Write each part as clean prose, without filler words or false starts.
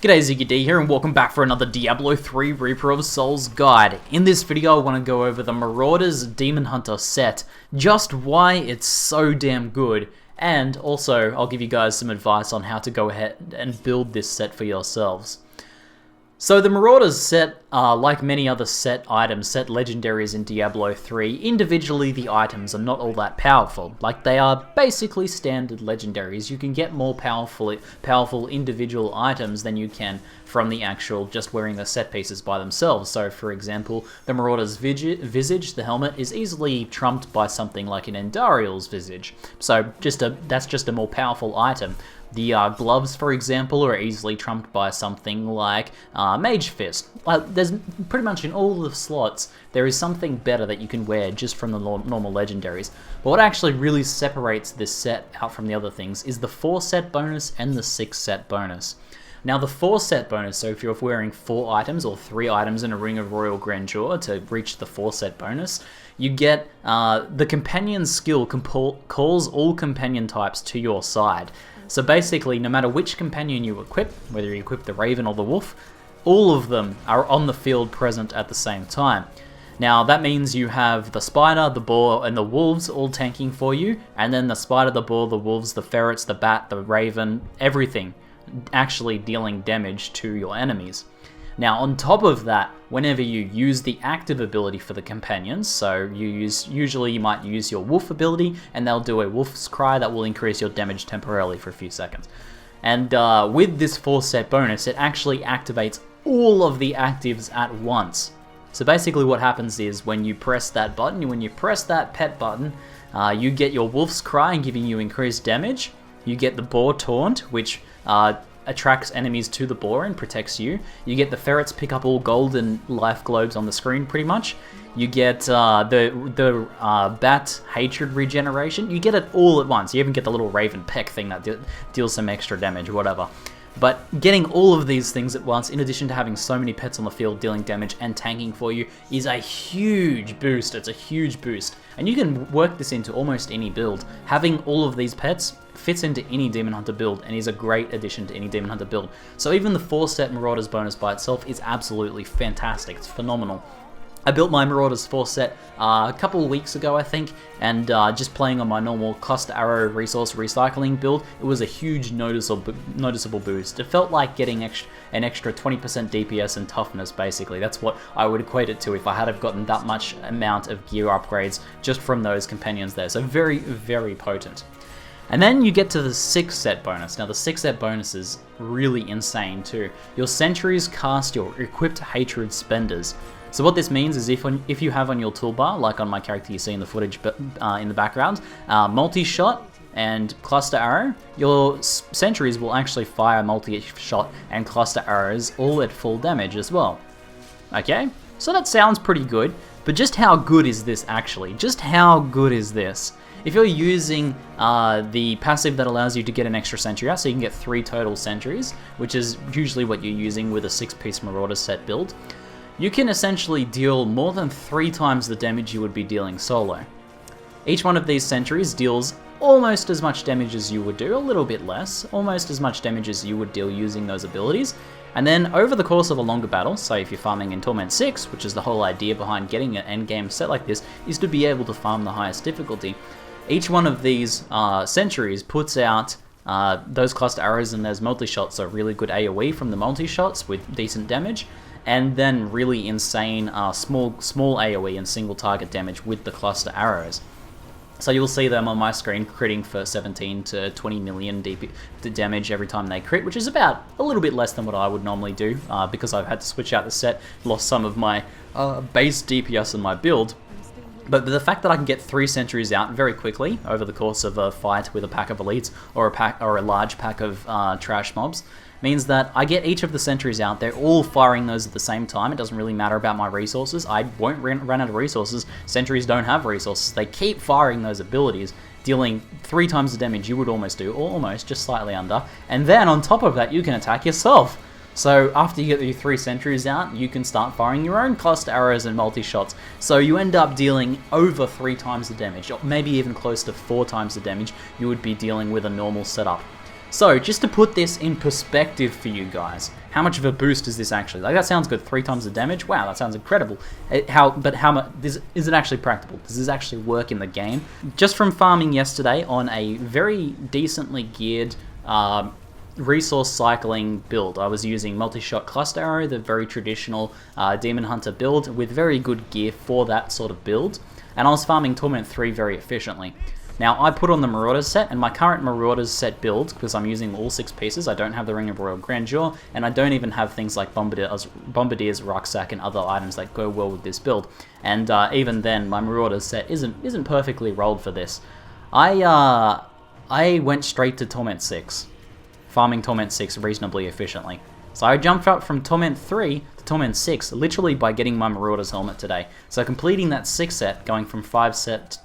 G'day, Ziggy D here, and welcome back for another Diablo 3 Reaper of Souls guide. In this video, I want to go over the Marauder's Demon Hunter set, just why it's so damn good, and also I'll give you guys some advice on how to go ahead and build this set for yourselves. So the Marauder's set, like many other set items, set legendaries in Diablo 3, individually the items are not all that powerful. Like, they are basically standard legendaries. You can get more powerful individual items than you can from the actual just wearing the set pieces by themselves. So for example, the Marauder's Visage, the helmet, is easily trumped by something like an Endariel's Visage. So that's just a more powerful item. The gloves, for example, are easily trumped by something like Mage Fist. There's pretty much in all the slots, there is something better that you can wear just from the normal legendaries. But what actually really separates this set out from the other things is the 4 set bonus and the 6 set bonus. Now the 4 set bonus, so if you're wearing 4 items or 3 items in a Ring of Royal Grandeur to reach the 4 set bonus, you get the Companion skill calls all companion types to your side. So basically, no matter which companion you equip, whether you equip the Raven or the Wolf, all of them are on the field present at the same time. Now that means you have the Spider, the Boar, and the Wolves all tanking for you, and then the Spider, the Boar, the Wolves, the Ferrets, the Bat, the Raven, everything actually dealing damage to your enemies. Now on top of that, whenever you use the active ability for the companions, so usually you might use your Wolf ability and they'll do a Wolf's Cry that will increase your damage temporarily for a few seconds. And with this 4 set bonus, it actually activates all of the actives at once. So basically what happens is when you press that button, when you press that pet button, you get your Wolf's Cry giving you increased damage. You get the Boar Taunt, which attracts enemies to the Boar and protects you. You get the Ferrets pick up all golden life globes on the screen pretty much. You get the Bat Hatred regeneration. You get it all at once. You even get the little Raven Peck thing that deals some extra damage or whatever. But getting all of these things at once, in addition to having so many pets on the field dealing damage and tanking for you, is a huge boost. It's a huge boost. And you can work this into almost any build. Having all of these pets fits into any Demon Hunter build and is a great addition to any Demon Hunter build. So even the 4 set Marauder's bonus by itself is absolutely fantastic. It's phenomenal. I built my Marauder's 4 set a couple of weeks ago, I think, and just playing on my normal cluster arrow resource recycling build, it was a huge noticeable boost. It felt like getting an extra 20% DPS and toughness, basically. That's what I would equate it to if I had have gotten that much amount of gear upgrades just from those companions there. So very, very potent. And then you get to the 6 set bonus. Now the 6 set bonus is really insane too. Your sentries cast your equipped Hatred Spenders. So what this means is if you have on your toolbar, like on my character you see in the footage in the background, multi-shot and cluster arrow, your sentries will actually fire multi-shot and cluster arrows all at full damage as well. Okay, so that sounds pretty good, but just how good is this actually? Just how good is this? If you're using the passive that allows you to get an extra sentry out, so you can get 3 total sentries, which is usually what you're using with a 6-piece Marauder set build, you can essentially deal more than 3 times the damage you would be dealing solo. Each one of these sentries deals almost as much damage as you would do, a little bit less, almost as much damage as you would deal using those abilities. And then over the course of a longer battle, so if you're farming in Torment 6, which is the whole idea behind getting an endgame set like this, is to be able to farm the highest difficulty. Each one of these sentries puts out those cluster arrows and those multi-shots, so really good AoE from the multi-shots with decent damage, and then really insane small AoE and single target damage with the cluster arrows. So you'll see them on my screen critting for 17 to 20 million damage every time they crit, which is about a little bit less than what I would normally do because I've had to switch out the set, lost some of my base DPS in my build. But the fact that I can get 3 sentries out very quickly over the course of a fight with a pack of elites or a large pack of trash mobs means that I get each of the sentries out. They're all firing those at the same time. It doesn't really matter about my resources. I won't run out of resources. Sentries don't have resources. They keep firing those abilities, dealing 3 times the damage you would almost do, or almost, just slightly under. And then on top of that, you can attack yourself. So after you get your 3 sentries out, you can start firing your own cluster arrows and multi-shots. So you end up dealing over 3 times the damage, or maybe even close to 4 times the damage you would be dealing with a normal setup. So, just to put this in perspective for you guys, how much of a boost is this actually? Like, that sounds good, 3 times the damage? Wow, that sounds incredible. But how much, is it actually practical? Does this actually work in the game? Just from farming yesterday on a very decently geared resource cycling build. I was using multi-shot cluster arrow, the very traditional Demon Hunter build, with very good gear for that sort of build. And I was farming Torment 3 very efficiently. Now, I put on the Marauders set, and my current Marauders set build, because I'm using all 6 pieces, I don't have the Ring of Royal Grandeur, and I don't even have things like Bombardier's Rucksack and other items that go well with this build. And even then, my Marauders set isn't perfectly rolled for this. I went straight to Torment 6, farming Torment 6 reasonably efficiently. So I jumped up from Torment 3 to Torment 6, literally by getting my Marauder's helmet today. So completing that 6 set, going from 5 set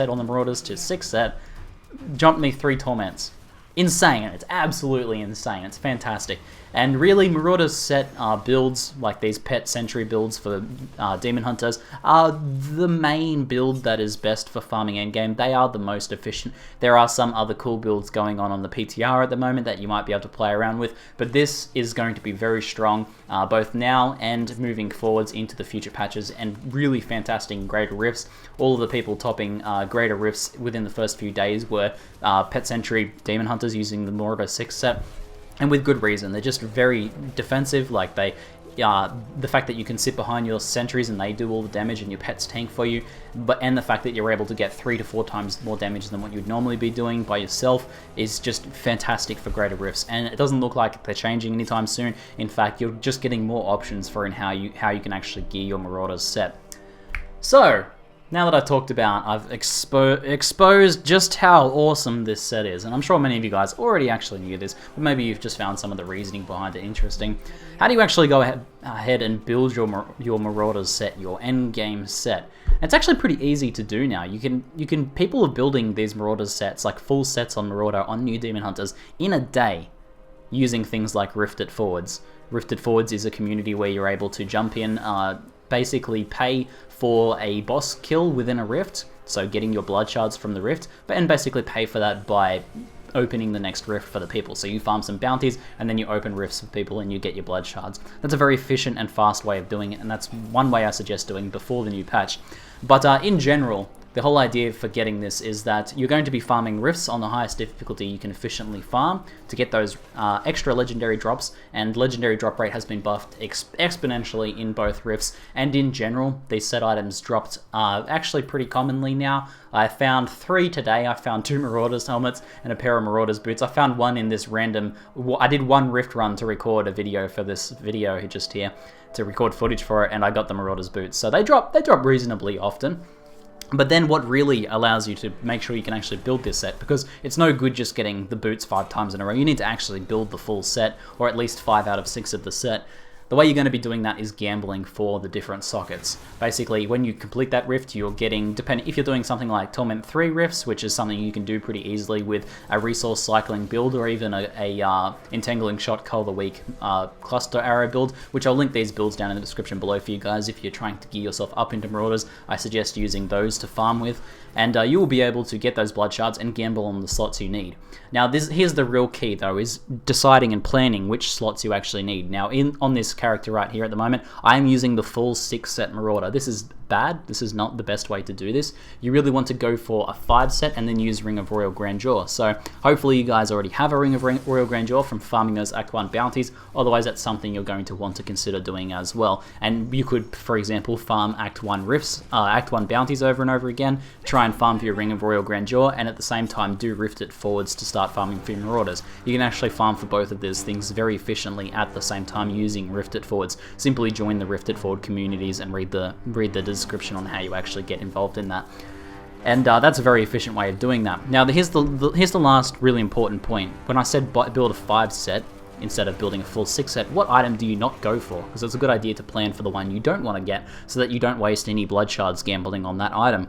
on the Marauders to 6 set, jumped me 3 Torments. Insane. It's absolutely insane. It's fantastic. And really, Marauders set builds, like these pet sentry builds for Demon Hunters, are the main build that is best for farming endgame. They are the most efficient. There are some other cool builds going on the PTR at the moment that you might be able to play around with, but this is going to be very strong, both now and moving forwards into the future patches, and really fantastic in Greater Rifts. All of the people topping Greater Rifts within the first few days were pet sentry Demon Hunters using the Marauder 6 set. And with good reason. They're just very defensive, like the fact that you can sit behind your sentries and they do all the damage and your pets tank for you, and the fact that you're able to get 3 to 4 times more damage than what you'd normally be doing by yourself is just fantastic for Greater Rifts. And it doesn't look like they're changing anytime soon. In fact, you're just getting more options for how you can actually gear your Marauders set. So, now that I've talked about, I've exposed just how awesome this set is, and I'm sure many of you guys already actually knew this, but maybe you've just found some of the reasoning behind it interesting. How do you actually go ahead and build your Marauders set, your endgame set? It's actually pretty easy to do now. People are building these Marauders sets, like full sets on Marauder on new Demon Hunters, in a day, using things like Rifted Forwards. Rifted Forwards is a community where you're able to jump in, basically pay for a boss kill within a rift, so getting your blood shards from the rift, and basically pay for that by opening the next rift for the people. So you farm some bounties, and then you open rifts for people, and you get your blood shards. That's a very efficient and fast way of doing it, and that's one way I suggest doing before the new patch. But in general, the whole idea for getting this is that you're going to be farming rifts on the highest difficulty you can efficiently farm to get those extra legendary drops, and legendary drop rate has been buffed exponentially in both rifts, and in general, these set items dropped actually pretty commonly now. I found 3 today. I found 2 Marauders helmets and a pair of Marauders boots. I found one in this random, I did one rift run to record a video for this video just here, to record footage for it, and I got the Marauders boots. So they drop reasonably often. But then what really allows you to make sure you can actually build this set, because it's no good just getting the boots 5 times in a row. You need to actually build the full set, or at least 5 out of 6 of the set. The way you're going to be doing that is gambling for the different sockets. Basically, when you complete that rift, you're getting, if you're doing something like Torment 3 rifts, which is something you can do pretty easily with a resource cycling build, or even a Entangling Shot Cull the Weak cluster arrow build, which I'll link these builds down in the description below for you guys. If you're trying to gear yourself up into Marauders, I suggest using those to farm with, and you will be able to get those blood shards and gamble on the slots you need. Now, here's the real key, though, is deciding and planning which slots you actually need. Now, on this character right here at the moment, I am using the full 6 set Marauder. This is bad. This is not the best way to do this. You really want to go for a 5 set and then use Ring of Royal Grandeur. So hopefully you guys already have a Ring of Royal Grandeur from farming those Act 1 bounties. Otherwise, that's something you're going to want to consider doing as well. And you could, for example, farm Act 1 rifts, Act 1 bounties over and over again, try and farm for your Ring of Royal Grandeur, and at the same time do Rifted Forwards to start farming for your Marauders. You can actually farm for both of these things very efficiently at the same time using Rifted Forwards. Simply join the Rifted Forward communities and read the description on how you actually get involved in that. And that's a very efficient way of doing that. Now, here's the last really important point. When I said build a 5 set instead of building a full 6 set, what item do you not go for? Because it's a good idea to plan for the one you don't want to get, so that you don't waste any blood shards gambling on that item.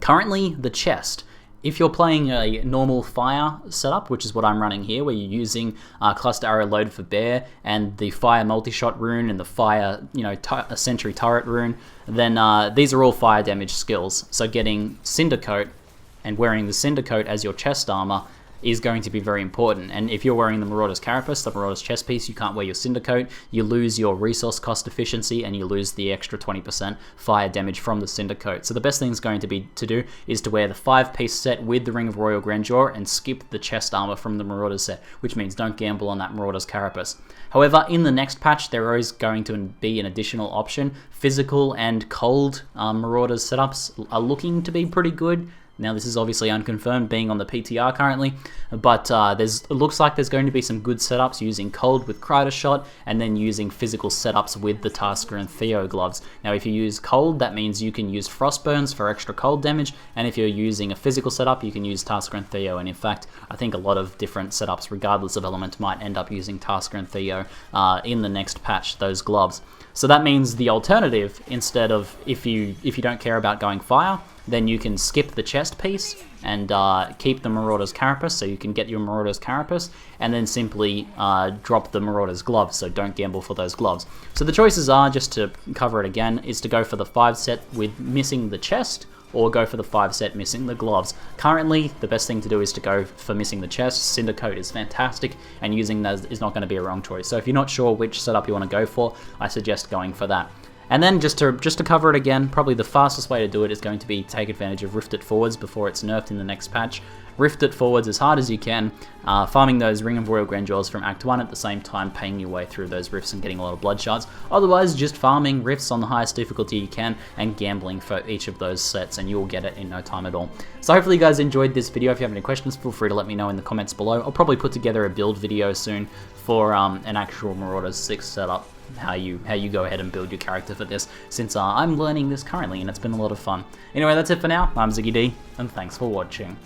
Currently, the chest. If you're playing a normal fire setup, which is what I'm running here, where you're using cluster arrow loaded for bear and the fire multi-shot rune and the fire, sentry turret rune, then these are all fire damage skills. So getting Cinder Coat and wearing the Cinder Coat as your chest armor is going to be very important. And if you're wearing the Marauder's Carapace, the Marauder's chest piece, you can't wear your Cinder Coat, you lose your resource cost efficiency, and you lose the extra 20% fire damage from the Cinder Coat. So the best thing is going to do is to wear the 5-piece set with the Ring of Royal Grandeur and skip the chest armor from the Marauder's set, which means don't gamble on that Marauder's Carapace. However, in the next patch, there is going to be an additional option. Physical and cold Marauder's setups are looking to be pretty good. Now, this is obviously unconfirmed, being on the PTR currently, but it looks like there's going to be some good setups using cold with Crider Shot, and then using physical setups with the Tasker and Theo gloves. Now, if you use cold, that means you can use Frostburns for extra cold damage, and if you're using a physical setup, you can use Tasker and Theo. And in fact, I think a lot of different setups, regardless of element, might end up using Tasker and Theo in the next patch, those gloves. So that means the alternative, instead of, if you don't care about going fire, then you can skip the chest piece and keep the Marauder's Carapace, so you can get your Marauder's Carapace, and then simply drop the Marauder's gloves, so don't gamble for those gloves. So the choices are, just to cover it again, is to go for the 5 set with missing the chest, or go for the 5 set missing the gloves. Currently, the best thing to do is to go for missing the chest. Cinder Coat is fantastic, and using that is not going to be a wrong choice. So if you're not sure which setup you want to go for, I suggest going for that. And then just to cover it again, probably the fastest way to do it is going to be take advantage of Rifted Forwards before it's nerfed in the next patch. Rifted Forwards as hard as you can, farming those Ring of Royal Grandeurs from Act 1 at the same time, paying your way through those rifts and getting a lot of blood shards. Otherwise, just farming rifts on the highest difficulty you can and gambling for each of those sets, and you'll get it in no time at all. So hopefully you guys enjoyed this video. If you have any questions, feel free to let me know in the comments below. I'll probably put together a build video soon for an actual Marauder 6 setup. How you go ahead and build your character for this, since I'm learning this currently and it's been a lot of fun. Anyway, that's it for now. I'm Ziggy D, and thanks for watching.